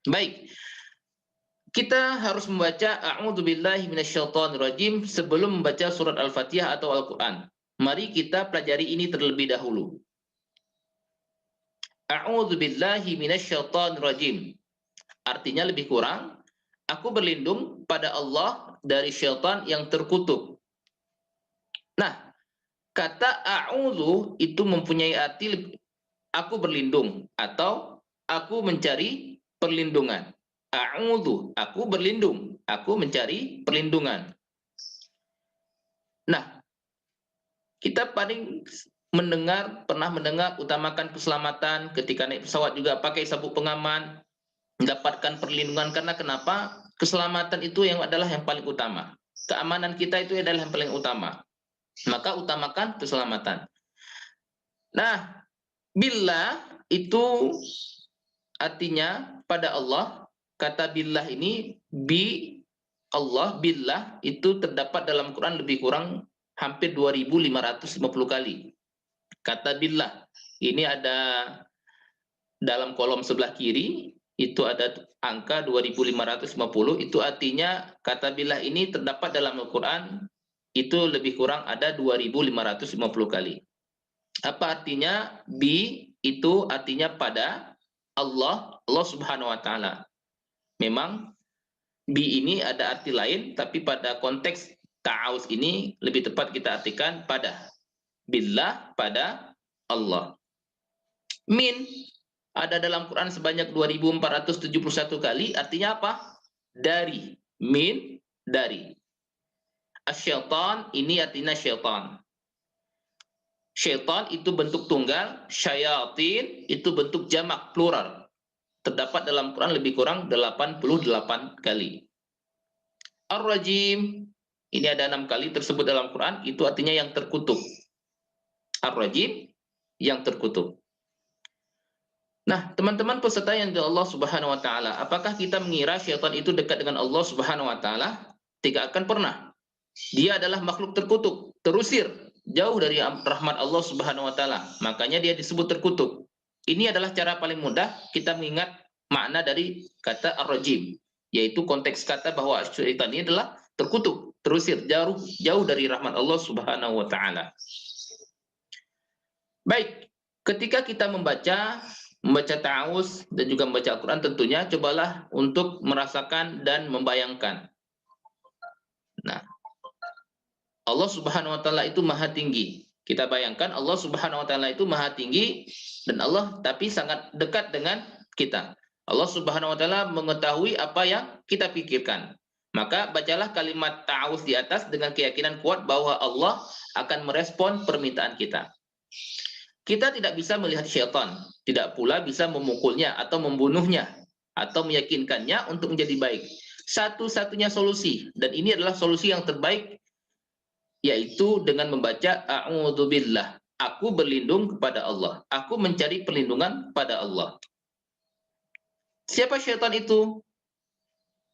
Baik, kita harus membaca a'udzubillahi minasyaitonirrajim sebelum membaca surat Al-Fatihah atau Al-Qur'an. Mari kita pelajari ini terlebih dahulu. A'udzubillahi minasyaitonirrajim. Artinya lebih kurang, aku berlindung pada Allah dari syaitan yang terkutuk. Nah, kata a'udzu itu mempunyai arti aku berlindung atau aku mencari perlindungan. A'udzu, aku berlindung, aku mencari perlindungan. Nah, kita paling pernah mendengar utamakan keselamatan ketika naik pesawat juga pakai sabuk pengaman, mendapatkan perlindungan karena kenapa? Keselamatan itu yang adalah yang paling utama. Keamanan kita itu adalah yang paling utama. Maka utamakan keselamatan. Nah, billah itu artinya pada Allah. Kata billah ini bi Allah billah itu terdapat dalam Quran lebih kurang hampir 2550 kali. Kata billah ini ada dalam kolom sebelah kiri itu ada angka 2550, itu artinya kata billah ini terdapat dalam Al-Qur'an itu lebih kurang ada 2550 kali. Apa artinya? Bi itu artinya pada Allah, Allah Subhanahu wa taala. Memang bi ini ada arti lain, tapi pada konteks ta'awuz ini lebih tepat kita artikan pada. Billah, pada Allah. Min ada dalam Quran sebanyak 2471 kali, artinya apa? Dari. Min, dari. Asyaitan ini artinya syaitan. Syaitan itu bentuk tunggal, syayatin itu bentuk jamak plural. Terdapat dalam Quran lebih kurang 88 kali. Ar-Rajim ini ada 6 kali tersebut dalam Quran, itu artinya yang terkutuk. Ar-Rajim yang terkutuk. Nah, teman-teman peserta yang dari Allah Subhanahu wa taala, apakah kita mengira syaitan itu dekat dengan Allah Subhanahu wa taala? Tidak akan pernah. Dia adalah makhluk terkutuk, terusir jauh dari rahmat Allah Subhanahu wa taala. Makanya dia disebut terkutuk. Ini adalah cara paling mudah kita mengingat makna dari kata ar-rajim, yaitu konteks kata bahwa syaitan ini adalah terkutuk, terusir jauh dari rahmat Allah Subhanahu wa taala. Baik, ketika kita membaca ta'awuz dan juga membaca Al-Quran, tentunya cobalah untuk merasakan dan membayangkan. Nah, Allah Subhanahu wa taala itu maha tinggi. Kita bayangkan Allah Subhanahu wa taala itu maha tinggi dan Allah tapi sangat dekat dengan kita. Allah Subhanahu wa taala mengetahui apa yang kita pikirkan. Maka bacalah kalimat ta'awuz di atas dengan keyakinan kuat bahwa Allah akan merespon permintaan kita. Kita tidak bisa melihat syaitan, tidak pula bisa memukulnya atau membunuhnya atau meyakinkannya untuk menjadi baik. Satu-satunya solusi, dan ini adalah solusi yang terbaik, yaitu dengan membaca a'udzubillah. Aku berlindung kepada Allah. Aku mencari perlindungan pada Allah. Siapa syaitan itu?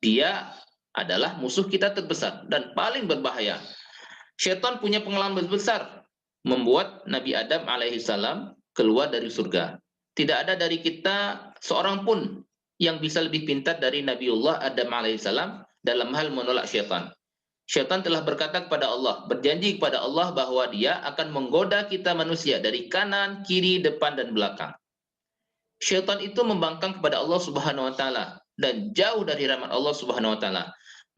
Dia adalah musuh kita terbesar dan paling berbahaya. Syaitan punya pengalaman besar membuat Nabi Adam alaihissalam keluar dari surga. Tidak ada dari kita seorang pun yang bisa lebih pintar dari Nabiullah Adam alaihissalam dalam hal menolak syaitan. Syaitan telah berkata kepada Allah, berjanji kepada Allah bahwa dia akan menggoda kita manusia dari kanan, kiri, depan, dan belakang. Syaitan itu membangkang kepada Allah Subhanahu wa taala dan jauh dari rahmat Allah Subhanahu wa taala.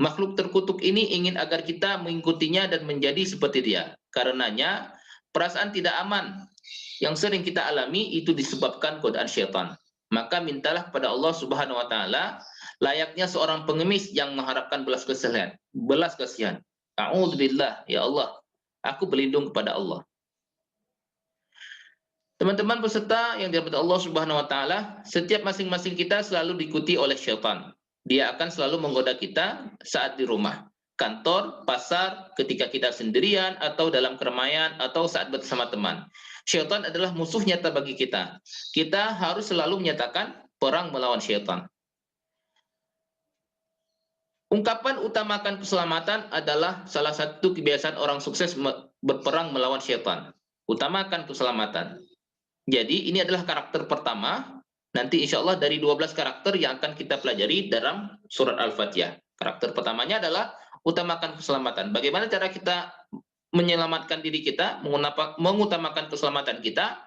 Makhluk terkutuk ini ingin agar kita mengikutinya dan menjadi seperti dia. Karenanya, perasaan tidak aman yang sering kita alami itu disebabkan godaan syaitan. Maka mintalah kepada Allah Subhanahu wa taala layaknya seorang pengemis yang mengharapkan belas kasihan. Belas kasihan. A'udzubillah, ya Allah, aku berlindung kepada Allah. Teman-teman peserta yang dirahmati Allah Subhanahu wa taala, setiap masing-masing kita selalu diikuti oleh syaitan. Dia akan selalu menggoda kita saat di rumah, kantor, pasar, ketika kita sendirian atau dalam keramaian atau saat bersama teman. Syaitan adalah musuh nyata bagi kita. Kita harus selalu menyatakan perang melawan syaitan. Ungkapan utamakan keselamatan adalah salah satu kebiasaan orang sukses berperang melawan syaitan. Utamakan keselamatan. Jadi ini adalah karakter pertama Nanti insya Allah dari 12 karakter yang akan kita pelajari dalam surat Al-Fatihah. Karakter pertamanya adalah utamakan keselamatan. Bagaimana cara kita menyelamatkan diri kita, mengutamakan keselamatan kita,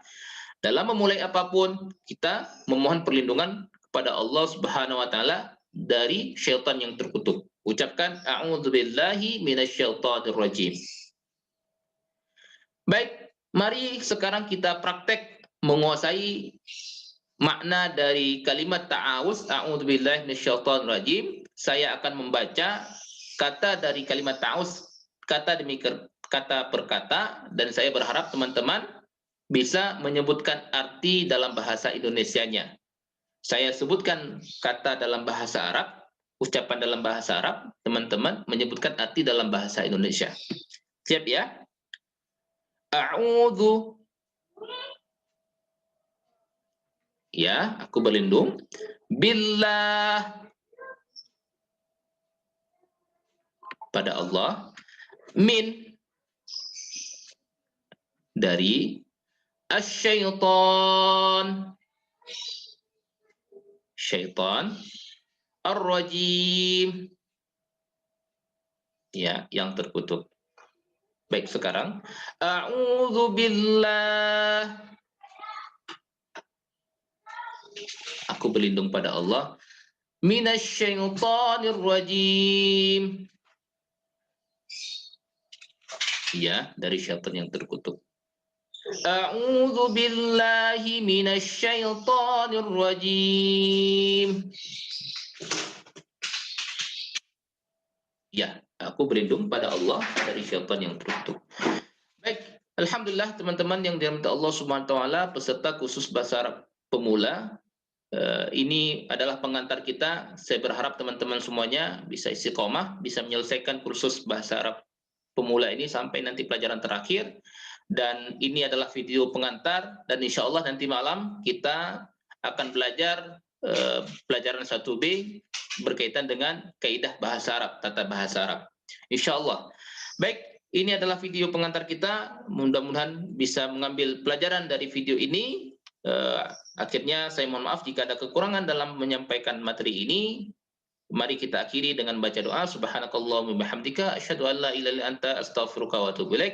dalam memulai apapun, kita memohon perlindungan kepada Allah Subhanahu wa taala dari syaitan yang terkutuk. Ucapkan a'udzubillahi minasyaitonirrajim. Baik, mari sekarang kita praktek menguasai makna dari kalimat ta'awuz, a'udzubillahi minasyaitonirrajim. Saya akan membaca kata dari kalimat ta'awuz, kata demi kata per kata, dan saya berharap teman-teman bisa menyebutkan arti dalam bahasa Indonesianya. Saya sebutkan kata dalam bahasa Arab, ucapan dalam bahasa Arab, teman-teman menyebutkan arti dalam bahasa Indonesia. Siap ya? A'udzu. Ya, aku berlindung. Billah. Pada Allah. Min. Dari asyaiton. Syaitan. Ar-rajim. Ya, yang terkutuk. Baik, sekarang a'udzubillah. Aku berlindung pada Allah. Minasyaitonir rajim. Ya, dari syaitan yang terkutuk. A'udzubillahi minasyaitonir rajim. Ya, aku berlindung pada Allah dari syaitan yang terkutuk. Baik, alhamdulillah teman-teman yang dirahmati Allah Subhanahu wa taala, peserta khusus bahasa Arab pemula. Ini adalah pengantar kita. Saya berharap teman-teman semuanya bisa istiqomah, bisa menyelesaikan kursus bahasa Arab pemula ini sampai nanti pelajaran terakhir. Dan ini adalah video pengantar, dan insya Allah nanti malam kita akan belajar pelajaran 1B berkaitan dengan kaidah bahasa Arab, tata bahasa Arab. Insya Allah. Baik, ini adalah video pengantar kita. Mudah-mudahan bisa mengambil pelajaran dari video ini. Akhirnya saya mohon maaf jika ada kekurangan dalam menyampaikan materi ini. Mari kita akhiri dengan baca doa. Subhanakallahumma bihamdika asyhadu an la ilaha illa anta astaghfiruka wa atubu ilaik.